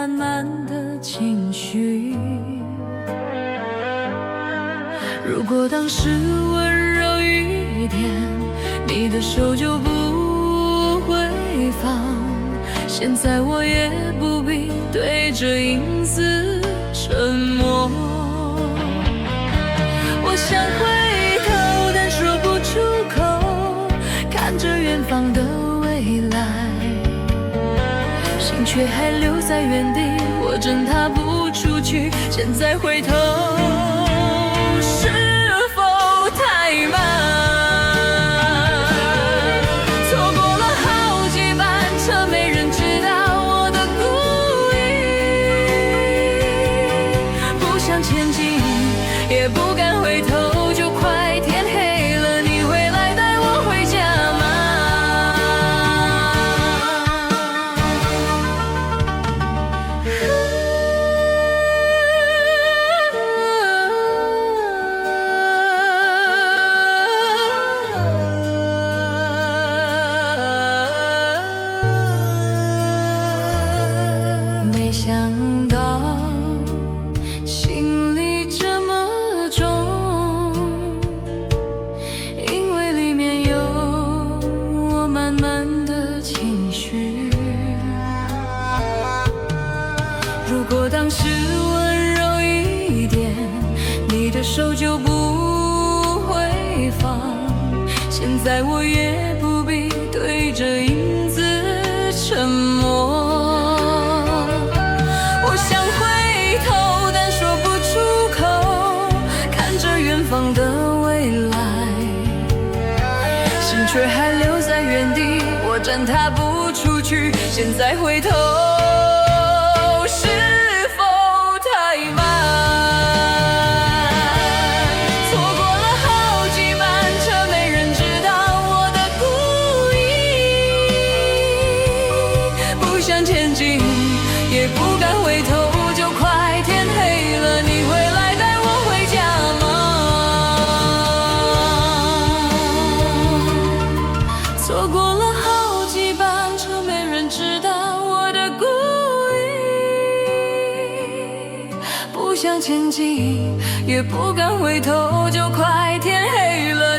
满满的情绪。如果当时温柔一点，你的手就不会放。现在我也不必对着影子沉默。我想回头，但说不出口，看着远方的未来，心却还留在原地，我真踏不出去。现在回头，是否太慢？错过了好几班车，没人知道我的故意。不想前进，也不敢回头，就快天黑了，你会来带我回家吗？没想到心里这么重，因为里面有我满满的情绪。如果当时温柔一点，你的手就不会放。现在我也不必对着影子沉默。我想回头，但说不出口，看着远方的未来，心却还留在原地，我真踏不出去。现在回头，是否太慢？错过了好几班车，没人知道我的故意。不想前进，也不敢回头，就快天黑了，你会来带我回家吗？错过了好几班车，没人知道我的故意。不想前进，也不敢回头，就快天黑了。